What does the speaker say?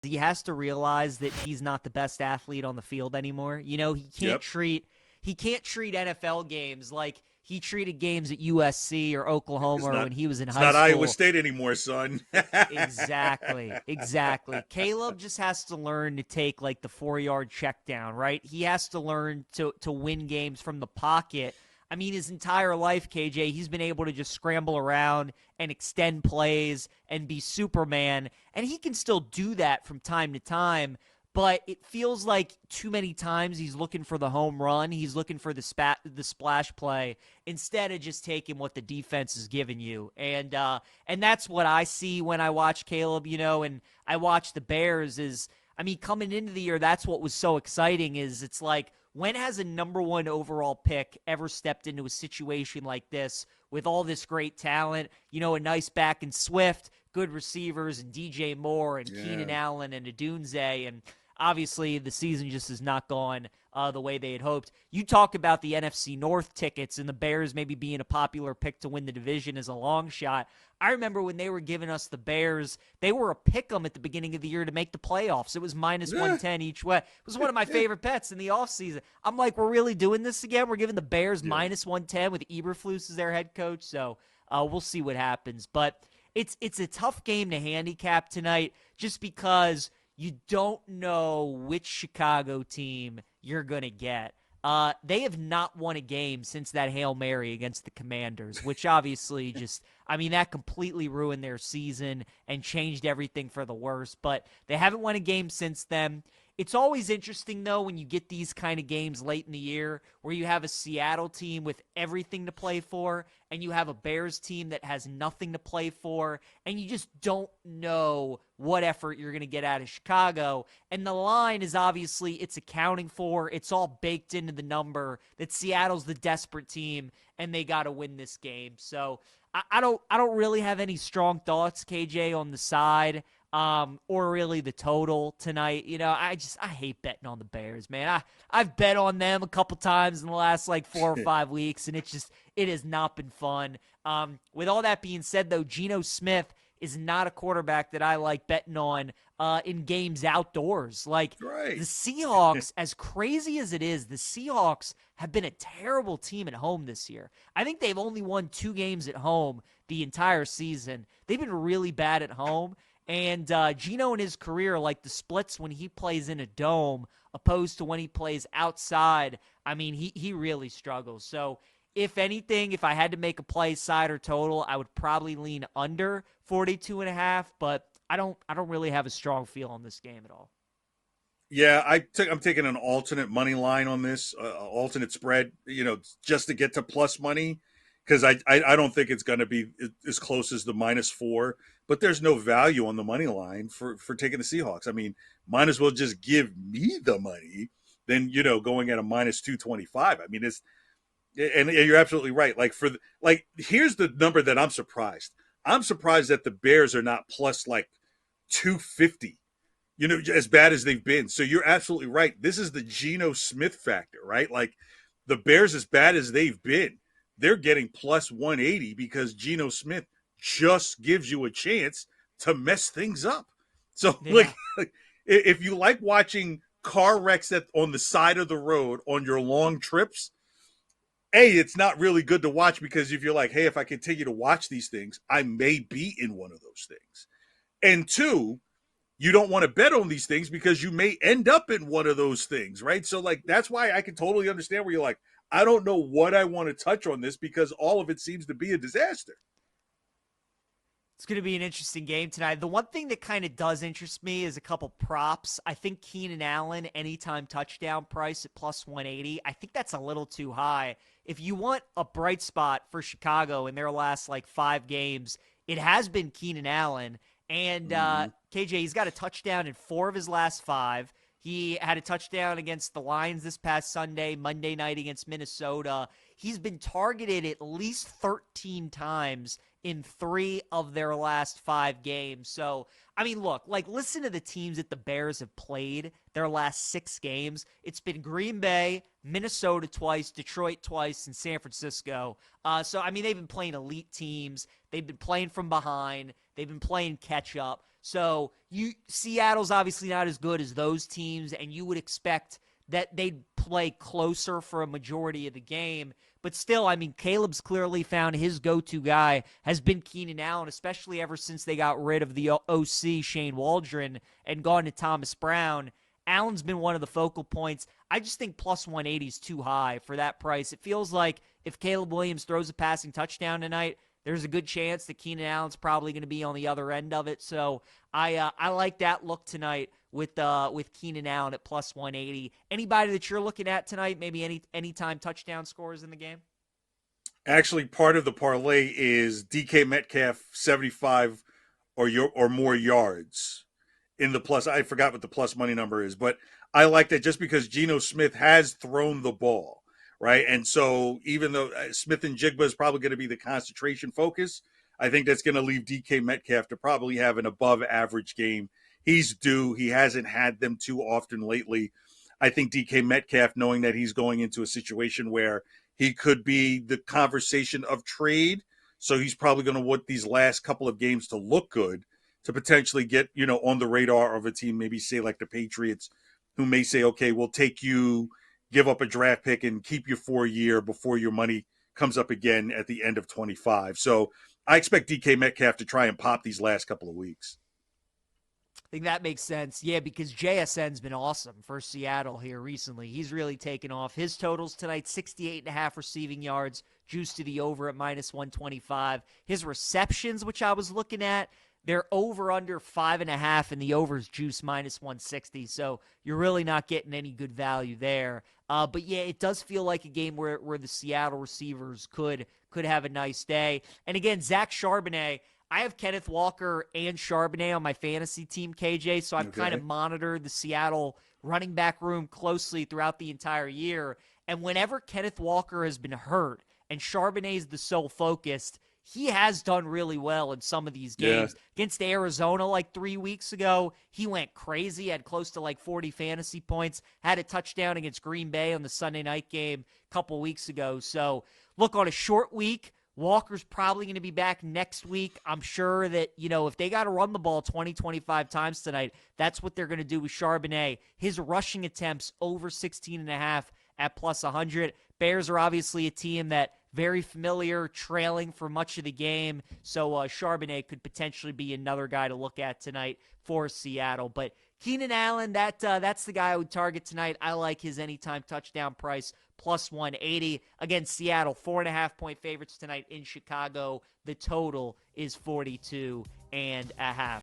he has to realize that he's not the best athlete on the field anymore. You know, Yep. he can't treat NFL games like he treated games at USC or Oklahoma It's or not when he was in it's high not Iowa school. State anymore, son. Exactly. Exactly. Caleb just has to learn to take like the 4-yard check down, right? He has to learn to win games from the pocket. I mean, his entire life, KJ, he's been able to just scramble around and extend plays and be Superman. And he can still do that from time to time. But it feels like too many times he's looking for the home run. He's looking for the splash play instead of just taking what the defense is giving you. And that's what I see when I watch Caleb, you know, and I watch the Bears is, I mean, coming into the year, that's what was so exciting is it's like, when has a number one overall pick ever stepped into a situation like this with all this great talent, you know, a nice back and Swift, good receivers, and DJ Moore and Keenan Yeah. Allen and Odunze, and obviously the season just has not gone the way they had hoped. You talk about the NFC North tickets and the Bears maybe being a popular pick to win the division as a long shot. I remember when they were giving us the Bears, they were a pick 'em at the beginning of the year to make the playoffs. It was minus Yeah. 110 each way. It was one of my favorite bets in the offseason. I'm like, we're really doing this again? We're giving the Bears Yeah. minus 110 with Eberflus as their head coach. So we'll see what happens. But it's a tough game to handicap tonight just because you don't know which Chicago team you're going to get. They have not won a game since that Hail Mary against the Commanders, which obviously just, I mean, that completely ruined their season and changed everything for the worse. But they haven't won a game since then. It's always interesting, though, when you get these kind of games late in the year where you have a Seattle team with everything to play for and you have a Bears team that has nothing to play for, and you just don't know what effort you're going to get out of Chicago. And the line is obviously it's accounting for, it's all baked into the number that Seattle's the desperate team and they got to win this game. So I don't really have any strong thoughts, KJ, on the side or really the total tonight. You know, I hate betting on the Bears, man. I've bet on them a couple times in the last like 4 or 5 weeks, and it has not been fun. With all that being said, though, Geno Smith is not a quarterback that I like betting on in games outdoors. Like the Right. Seahawks, as crazy as it is, the Seahawks have been a terrible team at home this year. I think they've only won 2 games at home the entire season. They've been really bad at home. And Geno in his career, like the splits when he plays in a dome opposed to when he plays outside, I mean, he really struggles. So if anything, if I had to make a play side or total, I would probably lean under 42.5, but I don't really have a strong feel on this game at all. Yeah, I'm taking an alternate money line on this, alternate spread, you know, just to get to plus money, because I don't think it's going to be as close as the -4. But there's no value on the money line for taking the Seahawks. I mean, might as well just give me the money than going at a -225. I mean, it's and you're absolutely right. Like here's the number that I'm surprised. I'm surprised that the Bears are not plus like 250, as bad as they've been. So you're absolutely right. This is the Geno Smith factor, right? Like the Bears, as bad as they've been, they're getting plus 180 because Geno Smith just gives you a chance to mess things up. So, Yeah. if you like watching car wrecks on the side of the road on your long trips, it's not really good to watch because if you're like, hey, if I continue to watch these things, I may be in one of those things. And two, you don't want to bet on these things because you may end up in one of those things, right? So like that's why I can totally understand where you're like, I don't know what I want to touch on this because all of it seems to be a disaster. It's going to be an interesting game tonight. The one thing that kind of does interest me is a couple props. I think Keenan Allen, anytime touchdown price at plus 180. I think that's a little too high. If you want a bright spot for Chicago in their last like 5 games, it has been Keenan Allen. And Mm-hmm. KJ, he's got a touchdown in 4 of his last 5. He had a touchdown against the Lions this past Sunday, Monday night against Minnesota. He's been targeted at least 13 times in 3 of their last 5 games. So, I mean, look, like, listen to the teams that the Bears have played their last 6 games. It's been Green Bay, Minnesota twice, Detroit twice, and San Francisco. So, I mean, they've been playing elite teams. They've been playing from behind. They've been playing catch up. So Seattle's obviously not as good as those teams, and you would expect that they'd play closer for a majority of the game. But still, I mean, Caleb's clearly found his go-to guy has been Keenan Allen, especially ever since they got rid of the OC, Shane Waldron, and gone to Thomas Brown. Allen's been one of the focal points. I just think plus 180 is too high for that price. It feels like if Caleb Williams throws a passing touchdown tonight, there's a good chance that Keenan Allen's probably going to be on the other end of it. So I like that look tonight with Keenan Allen at plus 180. Anybody that you're looking at tonight, maybe anytime touchdown scores in the game? Actually, part of the parlay is DK Metcalf 75 or more yards in the plus. I forgot what the plus money number is, but I like that just because Geno Smith has thrown the ball, right? And so even though Smith and Jigba is probably going to be the concentration focus, I think that's going to leave DK Metcalf to probably have an above average game. He's due. He hasn't had them too often lately. I think DK Metcalf, knowing that he's going into a situation where he could be the conversation of trade, so he's probably going to want these last couple of games to look good to potentially get, on the radar of a team, maybe say like the Patriots, who may say, okay, we'll take you, give up a draft pick and keep you for a year before your money comes up again at the end of 25. So I expect DK Metcalf to try and pop these last couple of weeks. I think that makes sense. Yeah, because JSN's been awesome for Seattle here recently. He's really taken off. His totals tonight, 68.5 receiving yards, juiced to the over at minus 125. His receptions, which I was looking at, they're over under 5.5, and the over's juice minus 160. So you're really not getting any good value there. But yeah, it does feel like a game where the Seattle receivers could have a nice day. And again, Zach Charbonnet, I have Kenneth Walker and Charbonnet on my fantasy team, KJ, so I've kind of monitored the Seattle running back room closely throughout the entire year. And whenever Kenneth Walker has been hurt and Charbonnet is the sole focused, he has done really well in some of these games. Against Arizona like 3 weeks ago, he went crazy, had close to like 40 fantasy points, had a touchdown against Green Bay on the Sunday night game a couple weeks ago. So look, on a short week, Walker's probably going to be back next week. I'm sure that, if they got to run the ball 20, 25 times tonight, that's what they're going to do with Charbonnet. His rushing attempts over 16.5 at plus 100. Bears are obviously a team that very familiar, trailing for much of the game. So Charbonnet could potentially be another guy to look at tonight for Seattle. But Keenan Allen, that's the guy I would target tonight. I like his anytime touchdown price, plus 180. Again, Seattle, 4.5-point favorites tonight in Chicago. The total is 42.5.